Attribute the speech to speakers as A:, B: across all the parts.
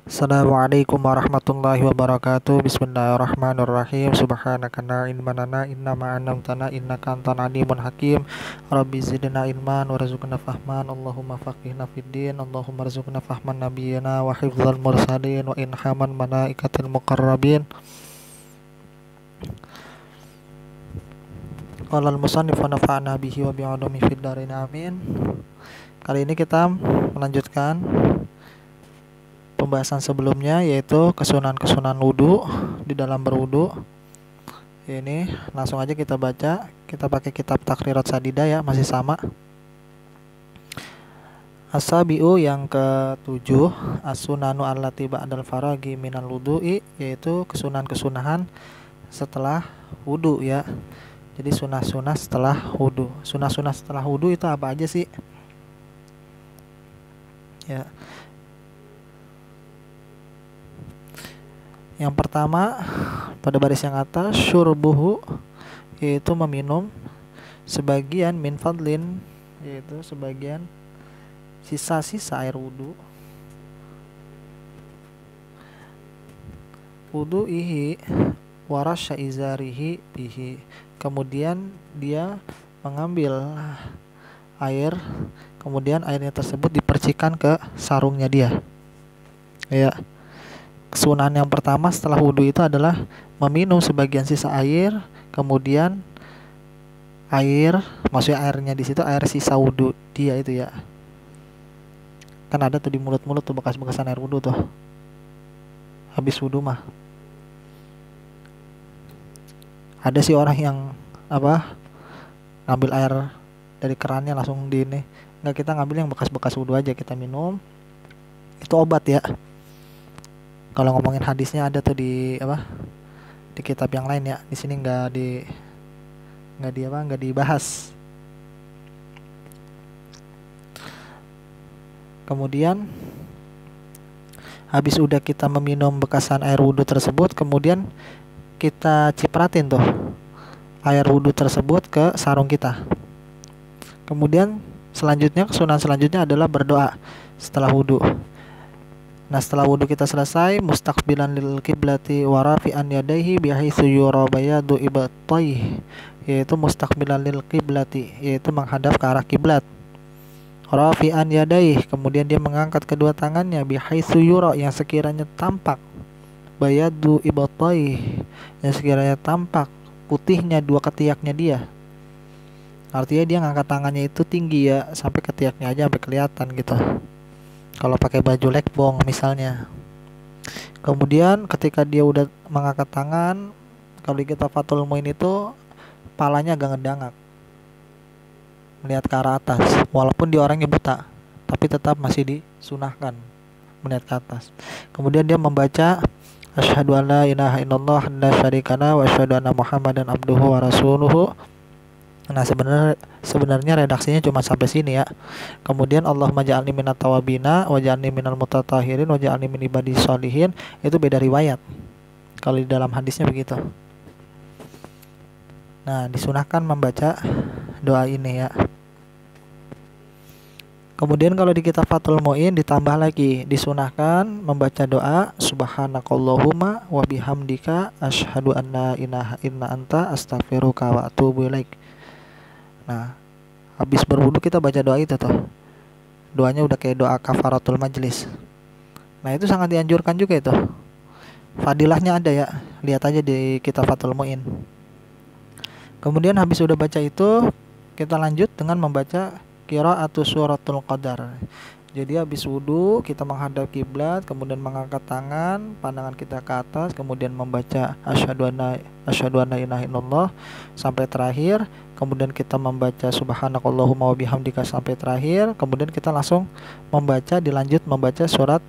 A: Assalamualaikum warahmatullahi wabarakatuh. Bismillahirrahmanirrahim. Subhanaka la ilma lana illa ma 'allamtana innaka antal alimul hakim. Rabbi zidna ilman warzuqna fahman. Allahumma faqihna fid din. Allahumma rzuqna fahman nabiyyina wa hifdzal mursalin wa ilhaman malaikatil muqarrabin. Qala al-musannif wa nafa'na bihi wa bi'ulumi fid dharain amin. Kali ini kita melanjutkan pembahasan sebelumnya, yaitu kesunahan-kesunahan wudhu di dalam berwudhu. Ini langsung aja kita baca. Kita pakai kitab Takrirat Sadida ya, masih sama. As-sabi'u yang ke-7, as-sunanu allati ba'dal faragi minal wudhu'i, yaitu kesunahan-kesunahan setelah wudhu ya. Jadi sunah-sunah setelah wudhu. Sunah-sunah setelah wudhu itu apa aja sih? Ya. Yang pertama pada baris yang atas, syurbuhu, yaitu meminum sebagian min fadlin, yaitu sebagian sisa-sisa air wudhu. Wudu'ihi warasya izarihi bihi, kemudian dia mengambil air, kemudian airnya tersebut dipercikan ke sarungnya dia ya. Kesunahan yang pertama setelah wudhu itu adalah meminum sebagian sisa air, kemudian maksudnya airnya di situ air sisa wudhu dia itu ya. Kan ada tuh di mulut-mulut tuh bekas-bekasan air wudhu tuh habis wudhu mah. Ada sih orang yang ngambil air dari kerannya langsung di ini. Enggak, kita ngambil yang bekas-bekas wudhu aja, kita minum. Itu obat ya. Kalau ngomongin hadisnya ada tuh di kitab yang lain ya. Di sini nggak dibahas. Kemudian habis udah kita meminum bekasan air wudhu tersebut, kemudian kita cipratin tuh air wudhu tersebut ke sarung kita. Kemudian kesunahan selanjutnya adalah berdoa setelah wudhu. Nah, setelah wudhu kita selesai, mustaqbilan lil qiblati wa rafi'an yadayhi bihaitsu yura bayadu ibtayhi, yaitu mustaqbilan lil qiblati, yaitu menghadap ke arah kiblat. Rafi'an yadayhi, kemudian dia mengangkat kedua tangannya, bihaitsu yura, yang sekiranya tampak, bayadu ibtayhi, yang sekiranya tampak putihnya dua ketiaknya dia. Artinya dia ngangkat tangannya itu tinggi ya, sampai ketiaknya aja sampai kelihatan gitu. Kalau pakai baju lekbong misalnya. Kemudian ketika dia udah mengangkat tangan, kalau kita Fathul Muin itu palanya agak ngedangak, melihat ke arah atas. Walaupun dia orangnya buta, tapi tetap masih disunahkan melihat ke atas. Kemudian dia membaca asyhadu an la ilaha illallah la syarikana wa asyhadu anna muhammadan abduhu wa rasuluhu. Nah, sebenarnya redaksinya cuma sampai sini ya. Kemudian Allahumma ja'alni minat tawabina wa ja'alni minal mutatahirin wa ja'alni min ibadis sholihin, itu beda riwayat. Kalau di dalam hadisnya begitu. Nah, disunahkan membaca doa ini ya. Kemudian kalau di kitab Fathul Muin ditambah lagi, disunahkan membaca doa subhanakallahumma wa bihamdika asyhadu an la ilaha illa anta astaghfiruka wa atubu ilaik. Nah, habis berwudu kita baca doa itu tuh. Doanya udah kayak doa kafaratul majlis. Nah, itu sangat dianjurkan juga itu. Fadilahnya ada ya. Lihat aja di kitab Fathul Muin. Kemudian habis udah baca itu, kita lanjut dengan membaca qiraatus suratul qadar. Jadi habis wudu kita menghadap kiblat, kemudian mengangkat tangan, pandangan kita ke atas, kemudian membaca asyhadu anna ilaha illallah sampai terakhir, kemudian kita membaca subhanakallahumma wa bihamdika sampai terakhir, kemudian kita langsung dilanjut membaca surat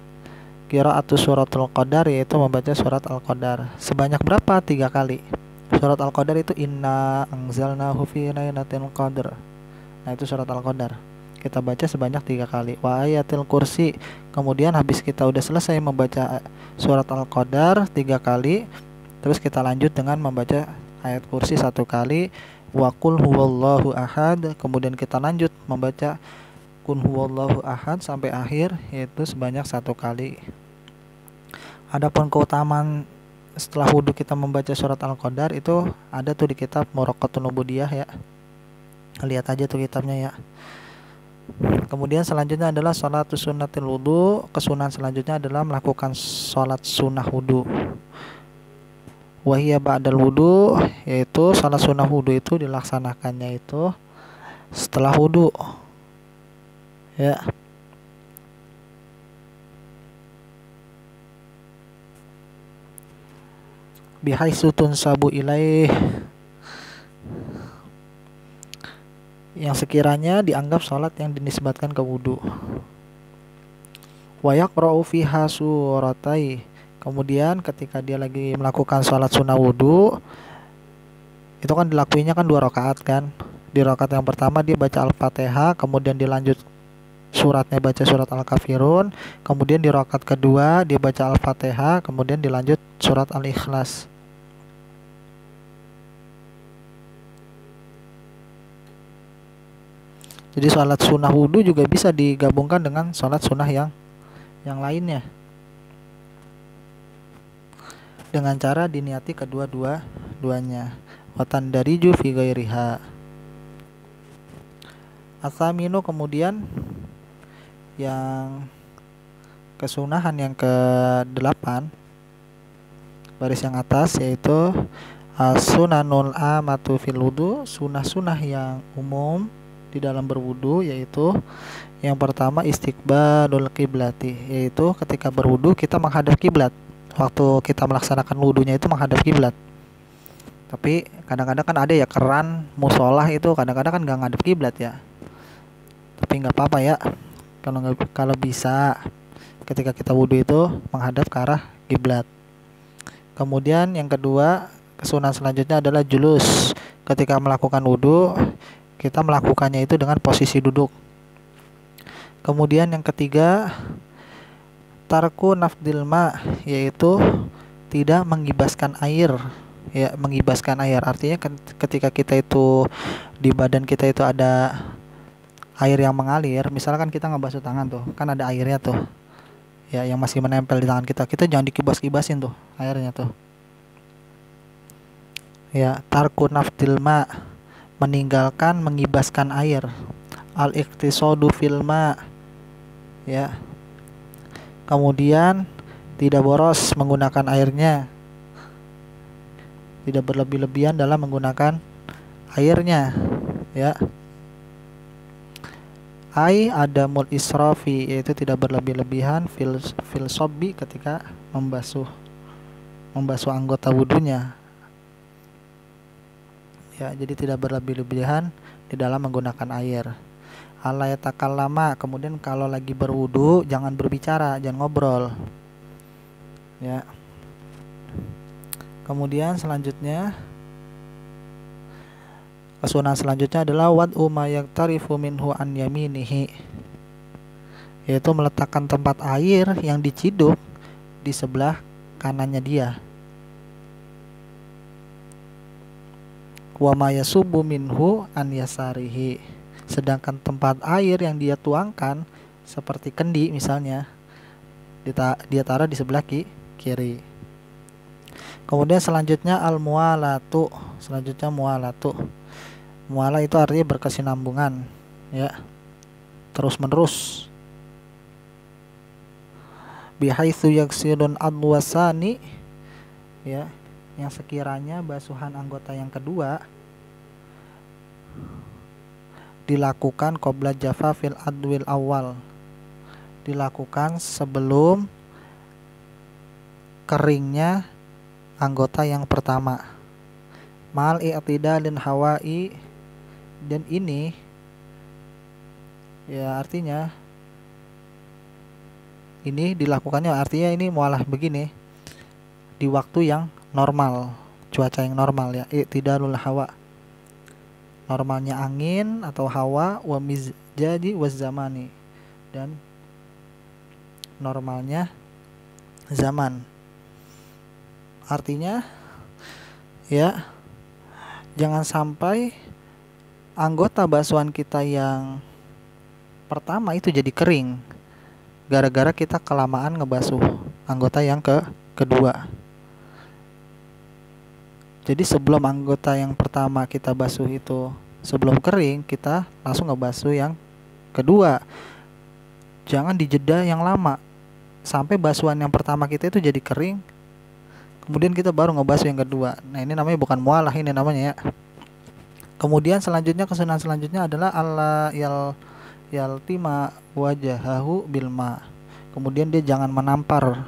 A: qiraatus suratul qadar, yaitu membaca surat al-qadar. Sebanyak berapa? 3 kali. Surat al-qadar itu inna anzalnahu fi lailatul qadar. Nah, itu surat al-qadar. Kita baca sebanyak 3 kali. Wa ayatil kursi. Kemudian habis kita udah selesai membaca surat al-qadar 3 kali, terus kita lanjut dengan membaca ayat kursi 1 kali. Wa qul huwallahu ahad. Kemudian kita lanjut membaca qul huwallahu ahad sampai akhir, yaitu sebanyak 1 kali. Adapun keutamaan setelah wudhu kita membaca surat Al-Qadar itu ada tuh di kitab Muraqatun Ubudiyah ya. Lihat aja tuh kitabnya ya. Kemudian selanjutnya adalah sholatus sunnatil wudhu. Kesunahan selanjutnya adalah melakukan sholat sunnah wudhu. Wahiyya ba'dal wudhu, yaitu sholat sunnah wudhu itu dilaksanakannya itu setelah wudhu ya. Bihaitsu tunsabu ilaih, yang sekiranya dianggap sholat yang dinisbatkan ke wudhu. Wa yaqra'u fiha suratai, kemudian ketika dia lagi melakukan sholat sunnah wudhu itu kan dilakuinya kan 2 rakaat kan. Di rakaat yang pertama dia baca Al-Fatihah, kemudian dilanjut suratnya baca surat Al-Kafirun, kemudian di rakaat kedua dia baca Al-Fatihah, kemudian dilanjut surat Al-Ikhlas. Jadi sholat sunnah wudhu juga bisa digabungkan dengan sholat sunnah yang lainnya dengan cara diniati kedua-duanya. Watan dariju fi ghairiha. Atsaminu, kemudian yang kesunahan yang ke-8 baris yang atas, yaitu as-sunanul amatu fil wudu, sunah-sunah yang umum di dalam berwudu, yaitu yang pertama istiqbalul kiblati, yaitu ketika berwudu kita menghadap kiblat. Waktu kita melaksanakan wudunya itu menghadap kiblat. Tapi kadang-kadang kan ada ya keran musolah itu kadang-kadang kan nggak ngadep kiblat ya. Tapi nggak apa-apa ya. Kalau bisa ketika kita wudu itu menghadap ke arah kiblat. Kemudian yang kedua, kesunahan selanjutnya adalah julus. Ketika melakukan wudu, kita melakukannya itu dengan posisi duduk. Kemudian yang ketiga, tarku nafdil ma, yaitu tidak mengibaskan air. Ya, mengibaskan air artinya ketika kita itu di badan kita itu ada air yang mengalir, misalkan kita ngebasuh tangan tuh, kan ada airnya tuh. Ya, yang masih menempel di tangan kita jangan dikibas-kibasin tuh airnya tuh. Ya, tarku nafdil ma, meninggalkan mengibaskan air. Al-iqtisadu fil ma, ya. Kemudian tidak boros menggunakan airnya, tidak berlebih-lebihan dalam menggunakan airnya, ya. Ai adamul israfi, yaitu tidak berlebih-lebihan fil sobbi, ketika membasuh anggota wudunya. Ya, jadi tidak berlebih-lebihan di dalam menggunakan air. Ala yatakallama, kemudian kalau lagi berwudu jangan berbicara, jangan ngobrol. Ya. Kemudian selanjutnya, kesunahan selanjutnya adalah wad'u ma yaktarifu minhu an yaminihi, yaitu meletakkan tempat air yang diciduk di sebelah kanannya dia. Wa ma yasubu minhu an yasarihi, sedangkan tempat air yang dia tuangkan seperti kendi misalnya dia taruh di sebelah kiri. Kemudian selanjutnya al-mualatu, mualatu. Muala itu artinya berkesinambungan, ya, terus menerus. Bihaitsu yaksirun adwasani, ya, yang sekiranya basuhan anggota yang kedua dilakukan qabla jafafil adwil awal, dilakukan sebelum keringnya anggota yang pertama. Mal i'tidalin hawai, dan ini ya artinya ini dilakukannya, artinya ini mualah begini di waktu yang normal, cuaca yang normal, ya, i'tidalul hawa, normalnya angin atau hawa, wa mizjaji wa zamani, dan normalnya zaman. Artinya ya, jangan sampai anggota basuhan kita yang pertama itu jadi kering gara-gara kita kelamaan ngebasuh anggota yang kedua. Jadi sebelum anggota yang pertama kita basuh itu sebelum kering, kita langsung ngebasuh yang kedua. Jangan dijeda yang lama sampai basuhan yang pertama kita itu jadi kering, kemudian kita baru ngebasuh yang kedua. Nah, ini namanya bukan mualah, ini namanya ya. Kemudian selanjutnya, kesunahan selanjutnya adalah alla yaltima wajahahu bilma. Kemudian dia jangan menampar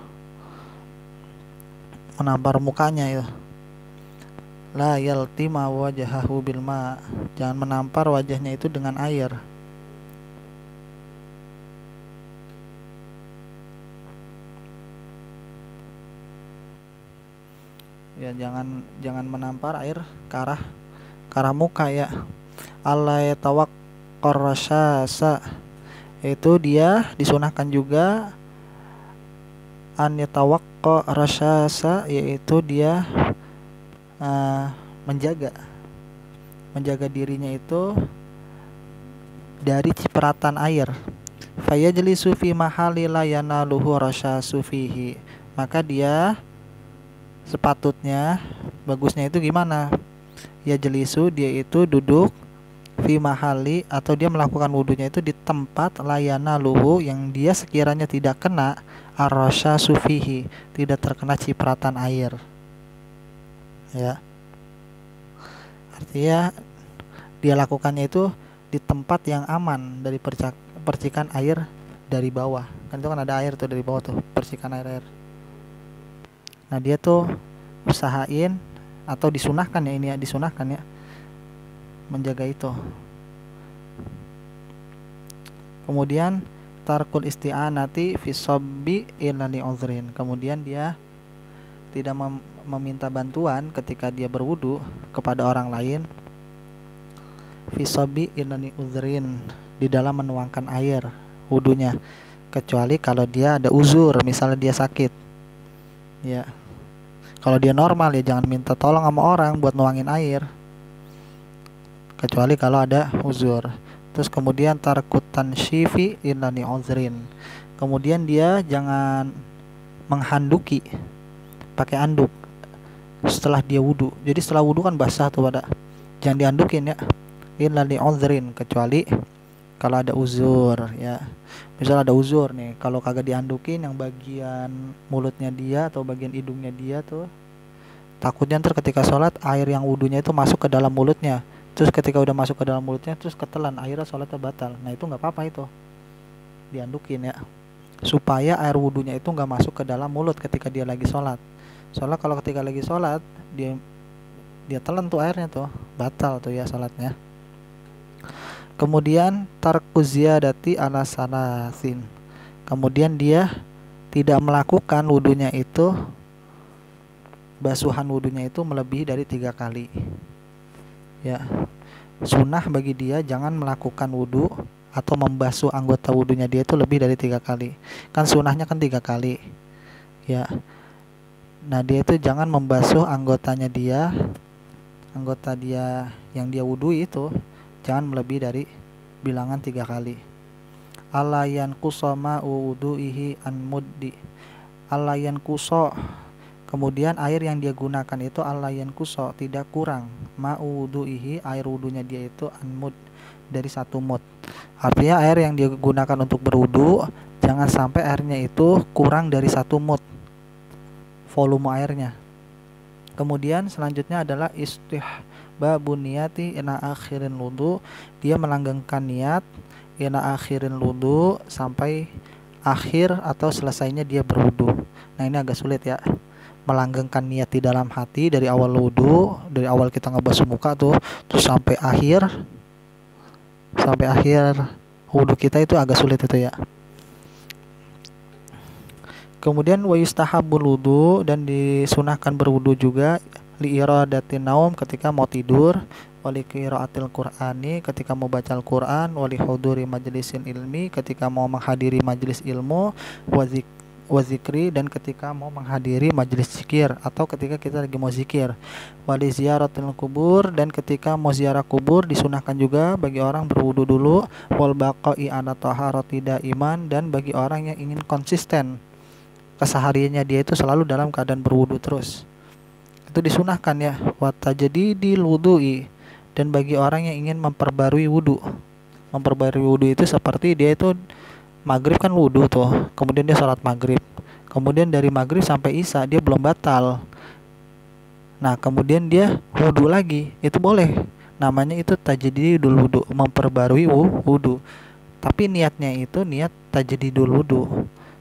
A: mukanya itu. La yaltima wajahahu bilma, jangan menampar wajahnya itu dengan air. Ya, jangan menampar air ke arah muka ya. Alla yatawaqqar rasyasa, itu dia disunahkan juga an yatawaqqa rasyasa, yaitu dia menjaga dirinya itu dari cipratan air. Fayajlisu fi mahali la yanaluhu rasyasu fihi, maka dia sepatutnya, bagusnya itu gimana? Ya jelisu, dia itu duduk fi mahali, atau dia melakukan wudunya itu di tempat layana luhu, yang dia sekiranya tidak kena arrasya sufihi, tidak terkena cipratan air ya. Artinya dia lakukannya itu di tempat yang aman dari percikan air dari bawah. Kan itu kan ada air tuh dari bawah tuh, percikan air. Nah, dia tuh usahain, atau disunahkan ya, ini ya, disunahkan ya, menjaga itu. Kemudian tarkul isti'anati fi sabbi illa li uzrin, kemudian dia tidak meminta bantuan ketika dia berwudu kepada orang lain, fi sabbi illa li uzrin, di dalam menuangkan air wudunya, kecuali kalau dia ada uzur, misalnya dia sakit ya. Kalau dia normal ya jangan minta tolong sama orang buat nuangin air, kecuali kalau ada uzur. Terus kemudian tarkut tansyifi illa li uzrin, kemudian dia jangan menghanduki pakai anduk setelah dia wudu. Jadi setelah wudu kan basah tuh pada, jangan diandukin ya, illa li uzrin, kecuali kalau ada uzur ya. Misal ada uzur nih, kalau kagak diandukin yang bagian mulutnya dia atau bagian hidungnya dia tuh, takutnya ntar ketika sholat air yang wudunya itu masuk ke dalam mulutnya, terus ketika udah masuk ke dalam mulutnya terus ketelan, akhirnya sholatnya batal. Nah, itu nggak apa-apa, itu diandukin ya, supaya air wudunya itu nggak masuk ke dalam mulut ketika dia lagi sholat. Soalnya kalau ketika lagi sholat dia telan tuh airnya tuh, batal tuh ya sholatnya. Kemudian tarku ziyadati ala salasin, kemudian dia tidak melakukan wudunya itu, basuhan wudunya itu melebihi dari 3 kali ya. Sunnah bagi dia jangan melakukan wudu atau membasuh anggota wudunya dia itu lebih dari 3 kali. Kan sunnahnya kan 3 kali ya. Nah, dia itu jangan membasuh anggota dia yang dia wudui itu jangan melebihi dari bilangan 3 kali. Alayan kusoma wudu'ihi an muddi, alayan kuso, kemudian air yang dia gunakan itu alayan kuso, tidak kurang, ma'udu'ihi, air wudunya dia itu an mud, dari 1 mud. Artinya air yang dia gunakan untuk berwudu jangan sampai airnya itu kurang dari 1 mud volume airnya. Kemudian selanjutnya adalah istihbabun niyati ila akhirin wudu, dia melanggengkan niat ila akhirin wudu, sampai akhir atau selesainya dia berwudu. Nah, ini agak sulit ya, melanggengkan niat di dalam hati dari awal wudu, dari awal kita ngebasuh muka tuh, terus sampai akhir wudu kita, itu agak sulit itu ya. Kemudian wa yustahabul wudu, dan disunahkan berwudu juga, li iradatin naum, ketika mau tidur, wali qiraatil qur'ani, ketika mau baca Al-Qur'an, wali huduri majlisil ilmi, ketika mau menghadiri majelis ilmu, wa zikri, dan ketika mau menghadiri majelis zikir atau ketika kita lagi mau zikir, wali ziyaratil kubur, dan ketika mau ziarah kubur disunahkan juga bagi orang berwudu dulu, wal baqai ala taharati daiman, dan bagi orang yang ingin konsisten kesehariannya dia itu selalu dalam keadaan berwudu terus, itu disunahkan ya. Wa tajdidil wudu'i, dan bagi orang yang ingin memperbarui wudu. Memperbarui wudu itu seperti dia itu maghrib kan wudu tuh, kemudian dia sholat maghrib, kemudian dari maghrib sampai isya dia belum batal, nah kemudian dia wudu lagi, itu boleh, namanya itu tajdidul wudu, memperbarui wudu. Tapi niatnya itu niat tajdidul wudu,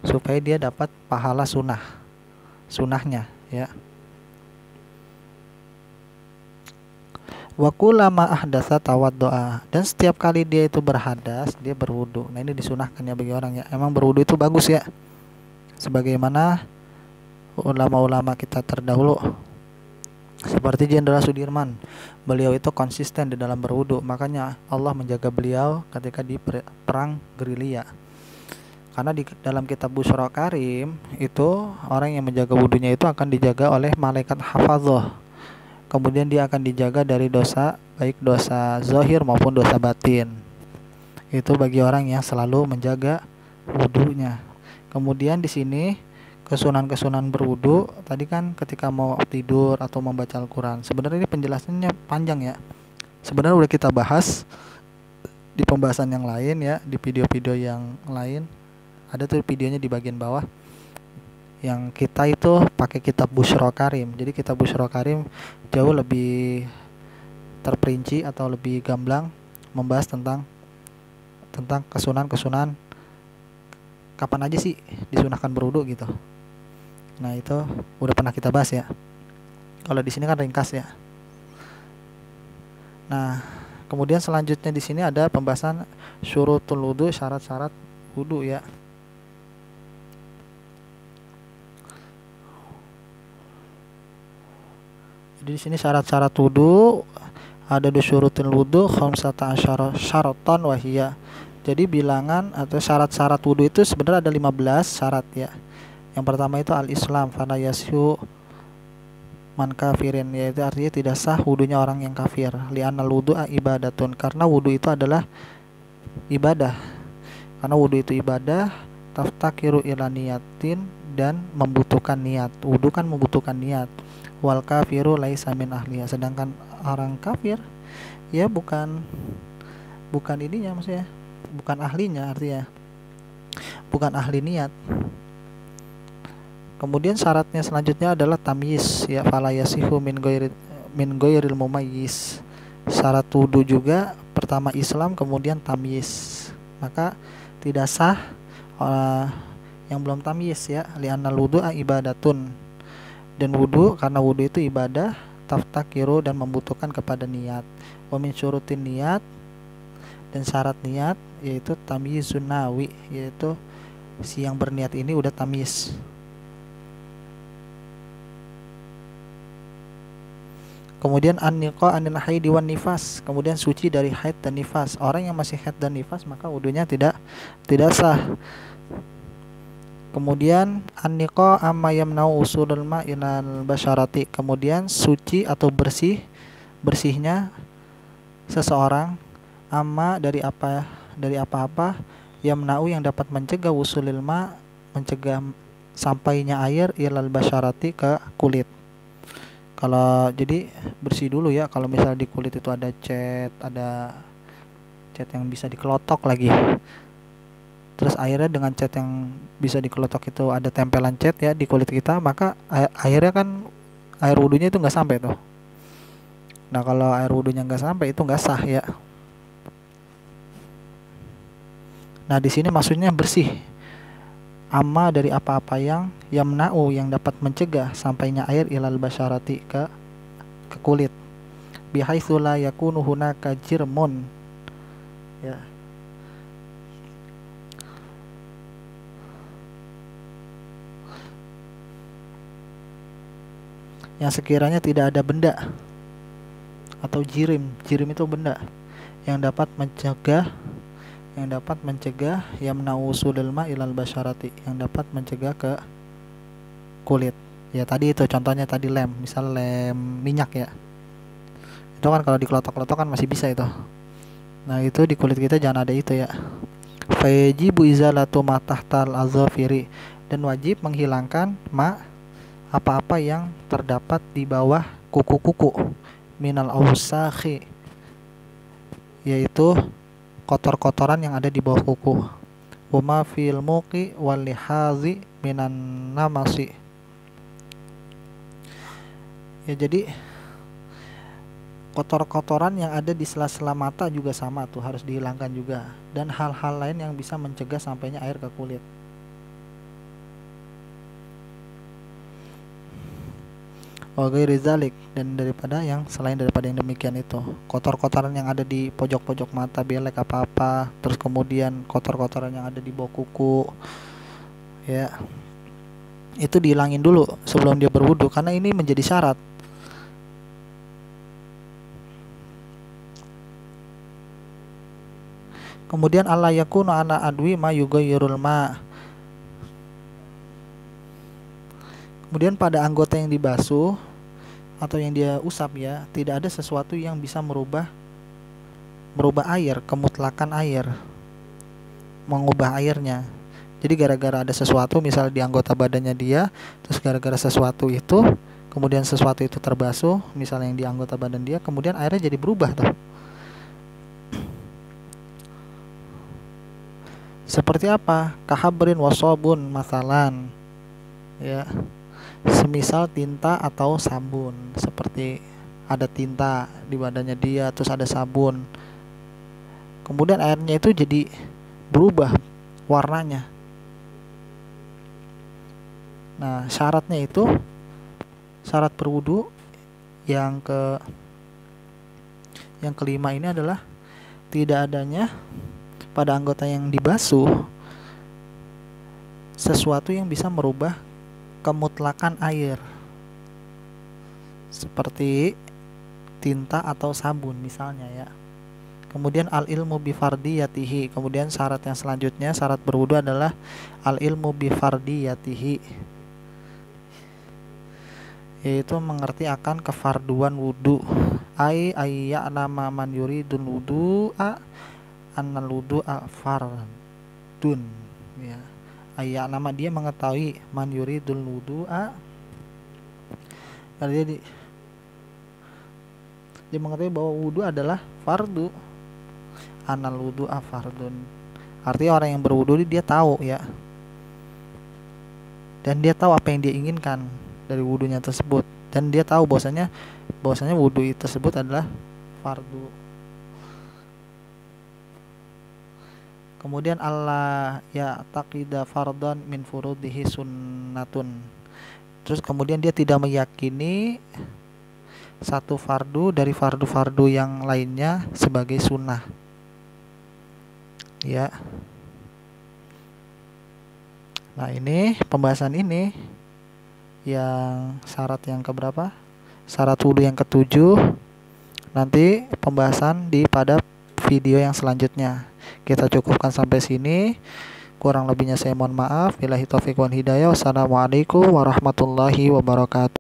A: supaya dia dapat pahala sunahnya ya. Wa kullama ahdatsa tawaddoa, dan setiap kali dia itu berhadas dia berwudu. Nah ini disunahkan ya bagi orang ya. Emang berwudu itu bagus ya, sebagaimana ulama-ulama kita terdahulu seperti Jenderal Sudirman, beliau itu konsisten di dalam berwudu, makanya Allah menjaga beliau ketika di perang gerilya. Karena di dalam kitab Busyra Karim itu orang yang menjaga wudunya itu akan dijaga oleh malaikat hafadzah. Kemudian dia akan dijaga dari dosa, baik dosa zahir maupun dosa batin. Itu bagi orang yang selalu menjaga wudunya. Kemudian di sini kesunahan-kesunahan berwudu tadi kan ketika mau tidur atau membaca Al-Quran. Sebenarnya ini penjelasannya panjang ya. Sebenarnya udah kita bahas di pembahasan yang lain ya, di video-video yang lain. Ada tuh videonya di bagian bawah. Yang kita itu pakai kitab Busyra Karim. Jadi kitab Busyra Karim jauh lebih terperinci atau lebih gamblang membahas tentang kesunahan kapan aja sih disunahkan berwudu gitu. Nah itu udah pernah kita bahas ya. Kalau di sini kan ringkas ya. Nah kemudian selanjutnya di sini ada pembahasan syurutul wudu, syarat-syarat wudu ya. Di sini syarat-syarat wudu ada di syurutul wudu khamsata asyara syaratan wahiyya. Jadi bilangan atau syarat-syarat wudu itu sebenarnya ada 15 syarat ya. Yang pertama itu al-Islam, fala yashu man kafirin, yaitu artinya tidak sah wudunya orang yang kafir. Li'anal wudu'a ibadatun, karena wudu itu adalah ibadah. Karena wudu itu ibadah, taftakiru ila niyatin, dan membutuhkan niat. Wudu kan membutuhkan niat. Wal kafiru laisa min ahliya, sedangkan orang kafir ya bukan ininya, maksudnya bukan ahlinya, artinya bukan ahli niat. Kemudian syaratnya selanjutnya adalah tamyiz ya, fala yasihu min ghairil mumayyiz. Syarat wudu juga pertama Islam, kemudian tamyiz, maka tidak sah yang belum tamyiz ya. Li'annal wudu'a ibadatun, dan wudu karena wudu itu ibadah, taftakiru dan membutuhkan kepada niat. Wa min syurutin niat, dan syarat niat yaitu tamyizun nawi, yaitu si yang berniat ini udah tamyiz. Kemudian an-niqa anil haidi wan nifas, kemudian suci dari haid dan nifas. Orang yang masih haid dan nifas maka wudunya tidak sah. Kemudian an-niqa amma yamna'u usulul ma' ilal basyarati, kemudian suci atau bersihnya seseorang amma dari apa-apa yamna'u yang dapat mencegah usulil ma', mencegah sampainya air ilal basyarati ke kulit. Kalau jadi bersih dulu ya, kalau misalnya di kulit itu ada cat yang bisa dikelotok lagi, terus airnya dengan cat yang bisa dikelotok itu ada tempelan cat ya di kulit kita, maka airnya kan air wudunya itu nggak sampai tuh. Nah kalau air wudunya nggak sampai itu nggak sah ya. Nah di sini maksudnya bersih amma dari apa-apa yang yamna'u yang dapat mencegah sampainya air ilal basyarati ke kulit, bihaitsu la yakunu hunaka jirmun ya. Yang sekiranya tidak ada benda atau jirim itu benda yang dapat mencegah yamna'u usulil ma' ilal basyarati, yang dapat mencegah ke kulit. Ya tadi itu contohnya tadi lem, misal lem minyak ya. Itu kan kalau dikelotok-kelotok kan masih bisa itu. Nah, itu di kulit kita jangan ada itu ya. Fayajibu izalatu ma tahtal azafiri, dan wajib menghilangkan ma apa-apa yang terdapat di bawah kuku-kuku minal ausakhi, yaitu kotor-kotoran yang ada di bawah kuku. Wama fil muqi wal lihazi minan namasi. Ya, jadi kotor-kotoran yang ada di sela-sela mata juga sama tuh, harus dihilangkan juga, dan hal-hal lain yang bisa mencegah sampainya air ke kulit. Wa ghairi zalik, dan daripada yang selain daripada yang demikian itu, kotor-kotoran yang ada di pojok-pojok mata, belek apa-apa, terus kemudian kotor-kotoran yang ada di bawah kuku, ya, itu dihilangin dulu sebelum dia berwudu, karena ini menjadi syarat. Kemudian Allah yakunu ana adwi ma yughayyirul ma. Kemudian pada anggota yang dibasuh atau yang dia usap, ya, tidak ada sesuatu yang bisa merubah air, kemutlakan air, mengubah airnya. Jadi gara-gara ada sesuatu misalnya di anggota badannya dia, terus gara-gara sesuatu itu, kemudian sesuatu itu terbasuh, misalnya yang di anggota badan dia, kemudian airnya jadi berubah tuh. Seperti apa? Kahabrin wasobun masalan, ya, semisal tinta atau sabun. Seperti ada tinta di badannya dia, terus ada sabun, kemudian airnya itu jadi berubah warnanya. Nah, syaratnya itu, syarat berwudu yang kelima ini adalah tidak adanya pada anggota yang dibasuh sesuatu yang bisa merubah kemutlakan air, seperti tinta atau sabun misalnya, ya. Kemudian al ilmu bi fardiyatihi, kemudian syarat yang selanjutnya, syarat berwudu adalah al ilmu bi fardiyatihi, yaitu mengerti akan kefarduan wudu. Ayya nama man yuridul wudu'a annal wudu'a fardun, ya. Ayat nama dia mengetahui man yuridul wudu'a, dia mengetahui bahwa wudu adalah fardu. Annal wudu'a fardun, artinya orang yang berwudu dia tahu, ya, dan dia tahu apa yang dia inginkan dari wudunya tersebut, dan dia tahu bahwasanya wudu tersebut adalah fardu. Kemudian Allah ya taqida fardhan min furudihi sunnatun. Terus kemudian dia tidak meyakini satu fardu dari fardu-fardu yang lainnya sebagai sunnah, ya. Nah, ini pembahasan ini yang syarat yang keberapa? Syarat wudu yang ketujuh. Nanti pembahasan pada video yang selanjutnya. Kita cukupkan sampai sini. Kurang lebihnya saya mohon maaf. Billahi taufiq wal hidayah. Wassalamualaikum warahmatullahi wabarakatuh.